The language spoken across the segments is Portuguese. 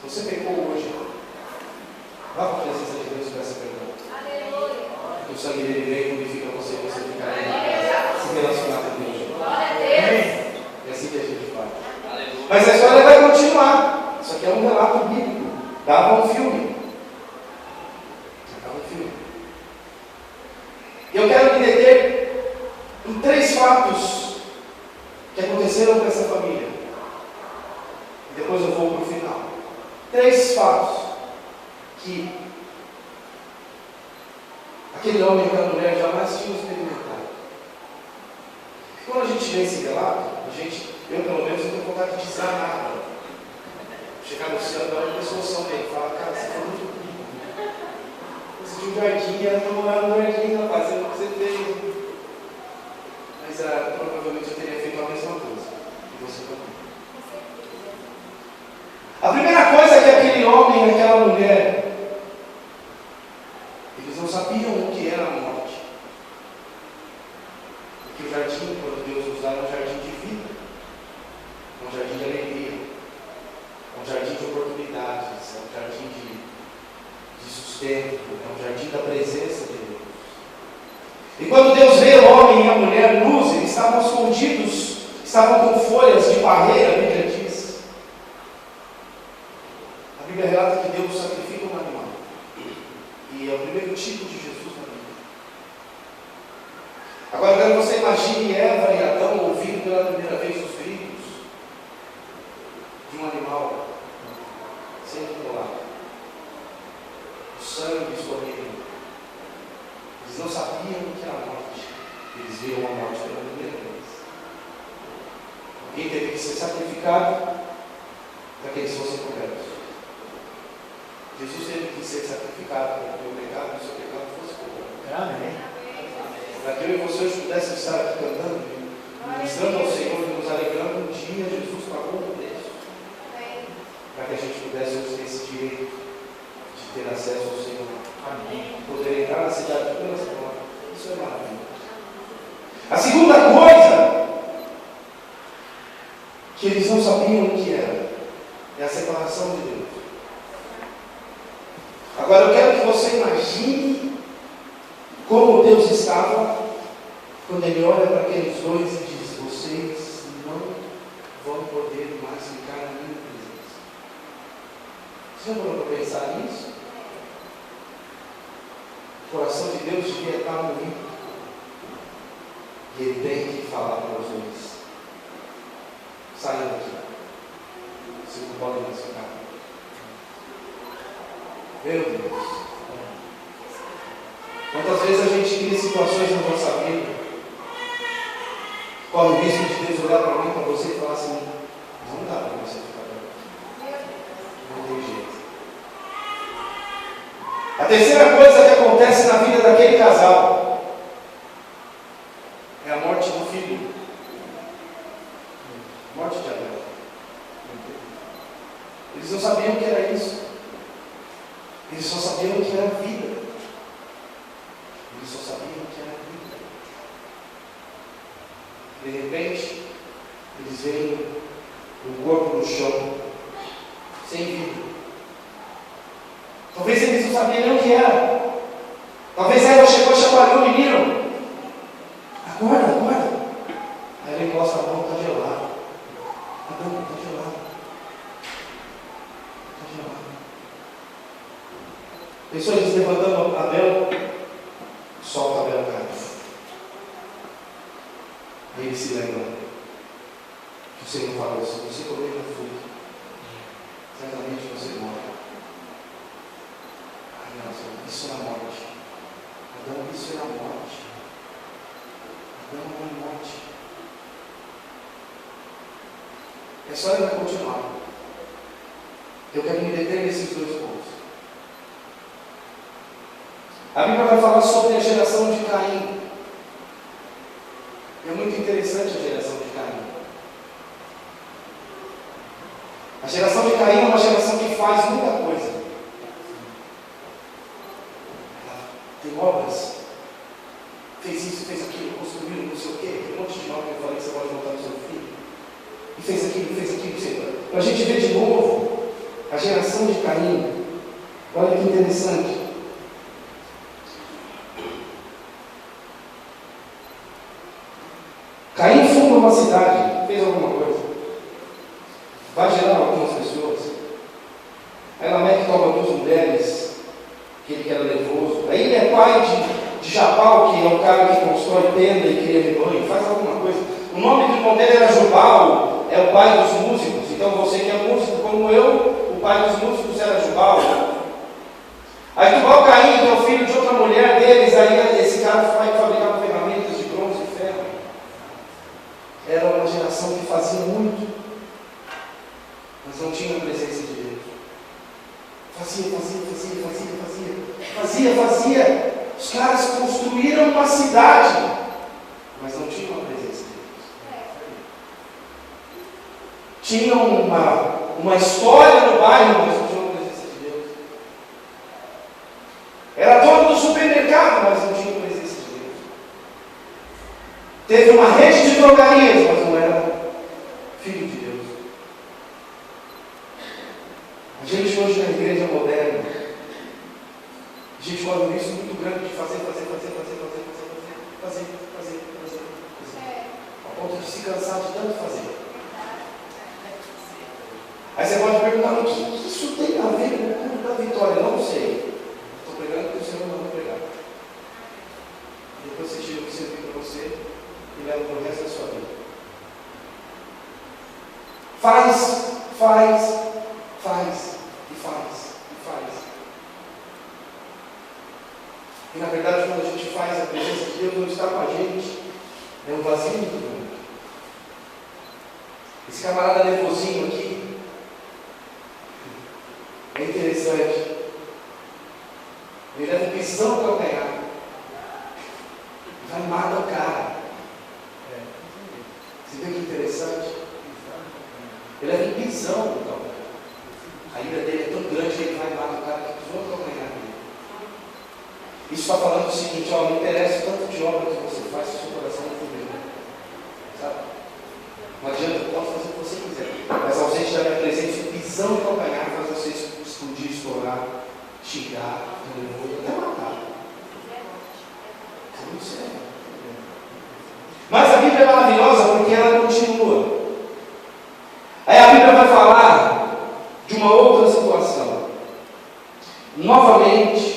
Você pecou hoje. Vá para a presença de Deus e peça perdão. Aleluia. O sangue dele vem e purifica você e você fica aí. Se relacionar com Deus. Glória a Deus. É assim que a gente faz. Aleluia. Mas a história vai continuar. Isso aqui é um relato bíblico. Dava um filme. E eu quero me deter em 3 fatos que aconteceram com essa família. E depois eu vou para o final. 3 fatos que aquele homem e aquela mulher jamais tinham experimentado. Quando a gente vê esse relato, eu pelo menos não tenho vontade de desarmar nada. Chegar no céu, dar uma pessoa dele, falar, cara, você foi muito rico. Você tinha um jardim, era namorar no jardim, rapaz, é o que você fez. Mas provavelmente eu teria feito a mesma coisa. E você também. A primeira coisa é que aquele homem e aquela mulher, eles não sabiam o que era a morte. Porque o jardim, quando Deus nos dá, é um jardim de vida, é um jardim de alegria, é um jardim de oportunidades, é um jardim de sustento, é um jardim da presença de Deus. E quando Deus vê o homem e a mulher nus, eles estavam escondidos, estavam com folhas de parreira, a Bíblia diz. A Bíblia relata que Deus sacrifica um animal. E é o primeiro tipo de Jesus na Bíblia. Agora eu quero que você imagine Eva e Adão ouvindo pela primeira vez os gritos de um animal sendo imolado. O sangue escorrendo. Eles não sabiam o que era a morte. Eles viram a morte pela primeira vez. Alguém teve que ser sacrificado para que eles fossem cobertos. Jesus teve que ser sacrificado para que o pecado e o seu pecado fosse coberto. Amém. Para que eu e você pudéssemos estar aqui cantando, ministrando ao Senhor e nos alegrando, um dia Jesus pagou o preço. Para que a gente pudesse ter esse direito de ter acesso ao Senhor. Amém. Poder entrar na cidade pelas portas. Isso é maravilhoso. A segunda coisa que eles não sabiam o que era é a separação de Deus. Agora eu quero que você imagine como Deus estava quando Ele olha para aqueles dois e diz: vocês não vão poder mais ficar na minha presença. Você já parou para pensar nisso? O coração de Deus devia estar movido. E Ele tem que falar para os dois: saiam daqui. Vocês não podem mais ficar. Meu Deus. Quantas vezes a gente cria situações na nossa vida, corre o risco de Deus olhar para mim, para você e falar assim: não dá para você ficar aqui. Não tem jeito. A terceira coisa que acontece na vida daquele casal é a morte do filho. Morte de Abel. Eles não sabiam o que era isso. Eles só sabiam o que era vida. Eles só sabiam o que era vida. De repente, eles veem o corpo no chão, sem vida. Talvez eles não sabiam nem o que era. Talvez ela chegou e chacoalhou o menino. Acorda, acorda. Aí ele encosta a mão, está gelado. Não, está gelado. Está gelado. Pessoas eles levantando Abel, solta Abel, cara. Aí ele se lembra que o Senhor falou: se você comer do fruto, certamente você morre. Ai, nossa, isso é a morte. Adão, isso é a morte. Adão é a morte. A história vai continuar. Eu quero me deter nesses 2 pontos. A Bíblia vai falar sobre a geração de Caim. É muito interessante a geração de Caim. A geração de Caim é uma geração que faz muita coisa. Ela tem obras. Fez isso, fez aquilo, construiu não sei o quê. Tem um monte de obra que eu falei que você pode voltar no seu filho. E fez aquilo, sei lá. Para a gente ver de novo A geração de Caim, olha que interessante. Caim funda uma cidade, fez alguma coisa, vai gerar algumas pessoas. Aí Lameque toma 2 mulheres, aquele que era nervoso. Aí ele é pai de Jabal, que é o cara que constrói tenda e cria rebanho, faz alguma coisa. O nome do irmão dele era Jubal, é o pai dos músicos. Então você que é músico como eu, o pai dos músicos era Jubal. Aí Tubal Caim, que é o filho de outra mulher deles, aí esse cara fabricava ferramentas de bronze e ferro. Era uma geração que fazia muito, mas não tinha a presença de Deus. Fazia. Os caras construíram uma cidade, mas não tinham a presença de Deus. Tinham uma história no bairro, mas não tinham a presença de Deus. Era dono do supermercado, mas não tinha a presença de Deus. Teve uma rede de drogarias, mas não era filho de Deus. A gente hoje na igreja moderna, a gente corre um risco muito grande de fazer. A ponto de se cansar de tanto fazer. Aí você pode perguntar, o que isso tem a ver com o culto da vitória? Não sei. Estou pregando porque o Senhor não vai pregar. Depois você tira o que serviu para você e leva para o resto da sua vida. Faz. E na verdade, quando a gente faz, a presença de Deus não está com a gente. É um vazio muito grande. Esse camarada nervosinho aqui é interessante. Ele leva um pisão no calcanhar. Vai mata o cara. Você vê que interessante? Ele leva um pisão no calcanhar. A ira dele é tão grande que ele vai mata o cara que pisou no calcanhar dele. Isso está falando o seguinte, ó, não interessa o tanto de obra que você faz se o seu coração não for bem. Sabe? Não adianta, pode fazer o que você quiser. Mas ausente da minha presença, o pisão no calcanhar faz você explodir, estourar, xingar, nervoso, até matar. Isso é muito sério. Mas a Bíblia é maravilhosa porque ela continua. Aí a Bíblia vai falar de uma outra situação. Novamente,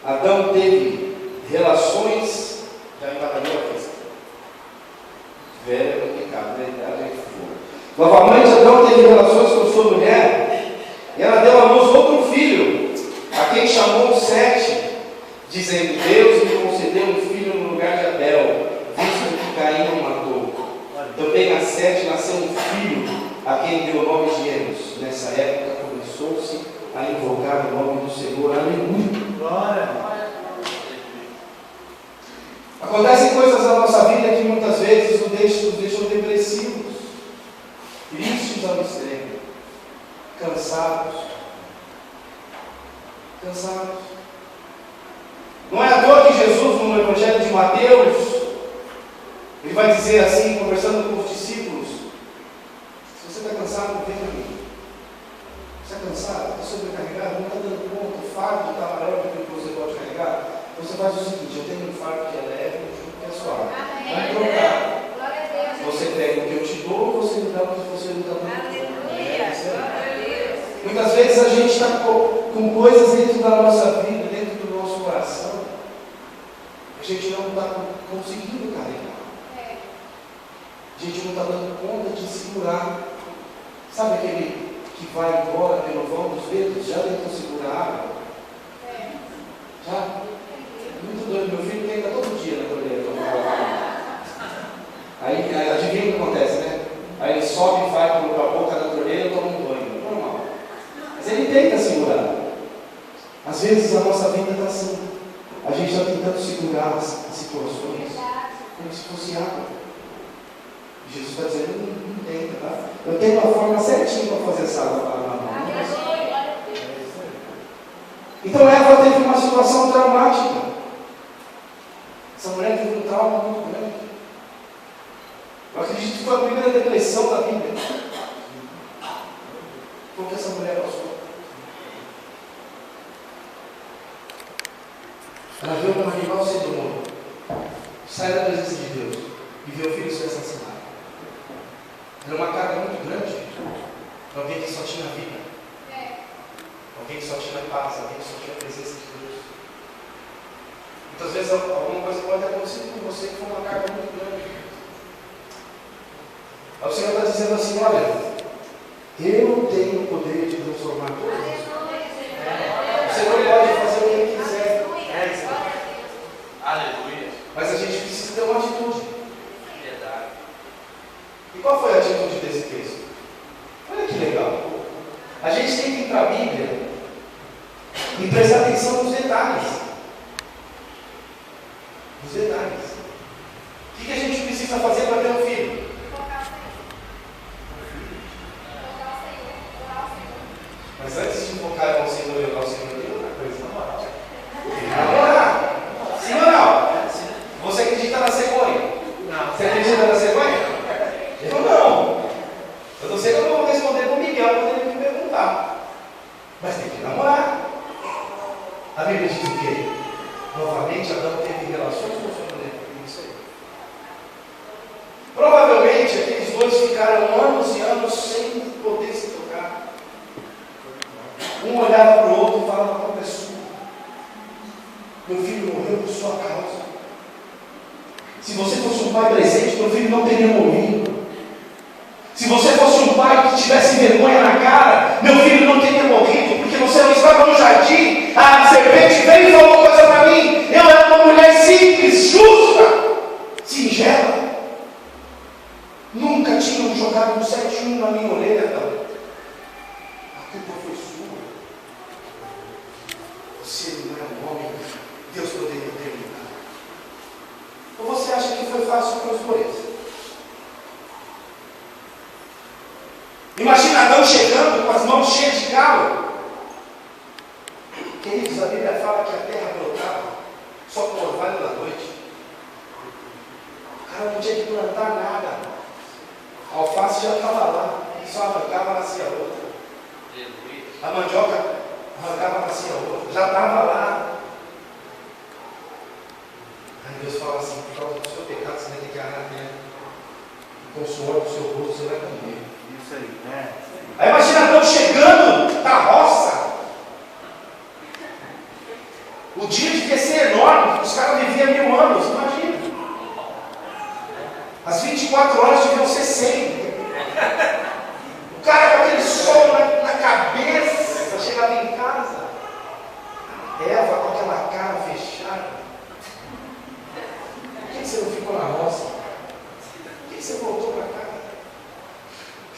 Adão teve relações, já embaraçou a questão. Velho é complicado, verdade é fogo. Novamente, Adão teve relações com sua mulher, e ela deu à luz outro filho, a quem chamou Sete, dizendo: Deus me concedeu um filho no lugar de Abel, visto que Caim o matou. Também a Sete nasceu um filho, a quem deu o nome de Enos. Nessa época começou-se a invocar o nome do Senhor. Aleluia. Glória. Acontecem coisas na nossa vida que muitas vezes nos deixam depressivos, tristes ao extremo, cansados. Não é à toa que Jesus, no Evangelho de Mateus, ele vai dizer assim, conversando com os discípulos: se você está cansado, vem a mim. Você está cansado, está sobrecarregado, não está dando conta, o fardo está maior do que você pode carregar. Você faz o seguinte: eu tenho um fardo que é leve, que é suave. Vamos trocar. Você pega o que eu te dou, você me dá o que você não está dando. Muitas vezes a gente está com coisas dentro da nossa vida, dentro do nosso coração, a gente não está conseguindo carregar. A gente não está dando conta de segurar. Sabe aquele que vai embora pelo vão dos dedos? Já tentou segurar a água? Já? Muito doido. Meu filho tenta todo dia na torneira. Aí adivinha o que acontece, né? Aí ele sobe e vai para a boca da torneira e toma um banho. Normal. Mas ele tenta segurar. Às vezes a nossa vida está assim. A gente está tentando segurar as situações como se fosse água. Jesus está dizendo: não tenta, tá? Eu tenho uma forma certinha para fazer essa água para lá. Então Eva teve uma situação traumática. Essa mulher teve um trauma muito grande. Eu acredito que foi a primeira depressão da Bíblia. Foi o que essa mulher passou. Ela vê um animal sendo morto, sai da presença de Deus e vê o filho ser assassinado. Era uma carga muito grande para alguém que só tinha vida, alguém que só tinha paz, alguém que só tinha a presença de Deus. Muitas vezes alguma coisa pode acontecer com você que foi uma carga muito grande. Aí o Senhor está dizendo assim: olha, eu tenho o poder de transformar coisas. O Senhor pode fazer o que Ele quiser. Aleluia. Mas a gente precisa ter uma atitude. Verdade. E qual foi a atitude desse texto? Olha que legal. A gente tem que ir para a Bíblia e prestar atenção nos detalhes. Nos detalhes. O que a gente precisa fazer para ter um filho? Mas antes de focar no Senhor e orar ao Senhor, tem outra coisa, na moral. Namorar. Sim ou não? Você acredita na cegonha? Não. Você acredita na cegonha? Eu não. Eu não sei que eu não vou responder com o Miguel quando ele me perguntar. Mas tem que namorar. A Bíblia diz o quê? Novamente, Adão teve relações com sua mulher. Isso aí. Provavelmente, aqueles dois ficaram anos e anos sem poder se tocar. Um olhava para o outro e falava: a culpa é sua. Meu filho morreu por sua causa. Se você fosse um pai presente, meu filho não teria morrido. Se você fosse um pai que tivesse vergonha na cara, meu filho não teria morrido, porque você não estava no jardim. A serpente veio e falou uma coisa para mim. Eu era uma mulher simples, justa, singela. Nunca tinham jogado um 7-1 na minha orelha, não. A culpa foi sua. Você não é um homem, Deus poderia ter livrado. Ou você acha que foi fácil para os dois? Imagina Adão chegando com as mãos cheias de calo. Queridos, a Bíblia fala que a terra brotava só com o orvalho da noite. O cara não tinha que plantar nada. A alface já estava lá, só arrancava, nascia outra. A mandioca arrancava, nascia outra. Já estava lá. Aí Deus fala assim: por causa do seu pecado você vai ter que arar a terra. E com o suor do seu rosto você vai comer. Isso aí, né? Aí imagina Adão chegando da roça. O dia devia ser enorme, os caras viviam 1000 anos, imagina. As 24 horas deviam ser 100. O cara com aquele sol na cabeça, chegava em casa. Eva com aquela cara fechada. Por que você não ficou na roça? Por que você voltou para cá?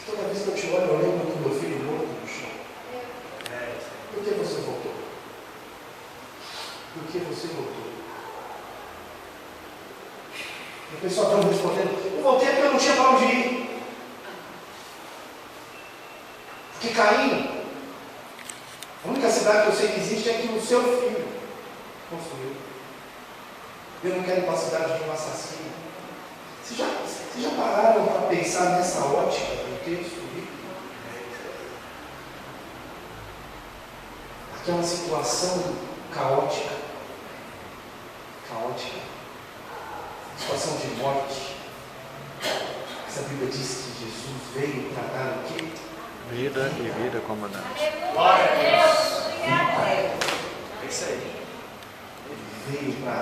Toda vez que eu te olho, eu lembro do meu filho morto no chão. Por que você voltou? Por que você voltou? E o pessoal está me respondendo: eu voltei porque eu não tinha para onde ir. Porque Caim, a única cidade que eu sei que existe é que o seu filho construiu. Eu não quero ir para a cidade de um assassino. Vocês já pararam para pensar nessa ótica do texto bíblico? Aquela situação caótica, situação de morte. Essa Bíblia diz que Jesus veio tratar o quê? Vida e vida com abundância. Glória a Deus. É isso aí. Ele veio para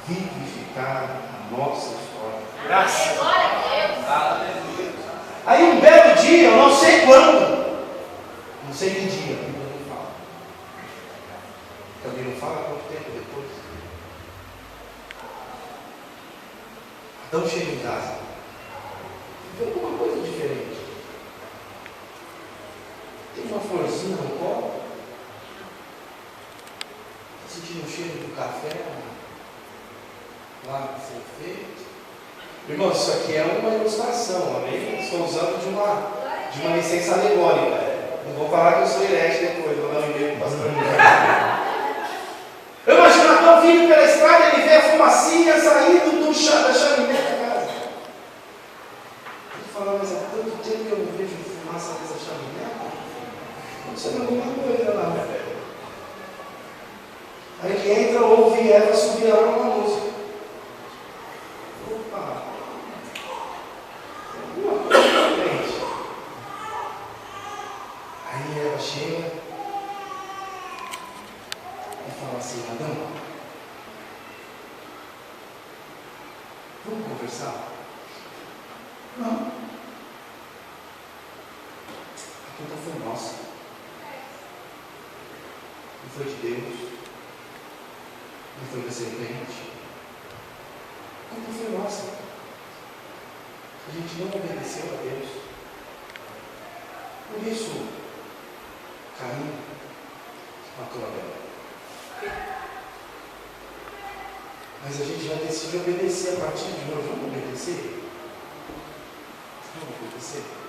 vivificar a nossa história. Graças a Deus. Aleluia. Aí um belo dia, eu não sei quando, não sei que dia, a Bíblia não fala. Também não fala quanto tempo depois. Adão chega em casa, vê alguma coisa diferente. Tem uma florzinha no copo. Está sentindo o cheiro do café lá que foi feito. Irmãos, isso aqui é uma ilustração, amém? Estou usando de uma licença alegórica. Não vou falar que eu sou herege depois, vou dar um e-mail para o pastor. Eu imagino Adão vindo pela estrada, ele vê a fumacinha saindo da chaminé da casa. Ele fala: mas há tanto tempo que eu não vejo fumaça dessa chaminé. Aconteceu alguma coisa lá. Aí ele entra, ouve viraram uma música. Opa! Alguma coisa diferente. Aí ela chega e fala assim: Adão, vamos conversar? Não. A culpa foi nossa. Não foi de Deus. Não foi da serpente. A culpa foi nossa. A gente não obedeceu a Deus. Por isso, Caim matou Abel. Mas a gente já decidiu obedecer a partir de hoje. Vamos obedecer? Vamos obedecer?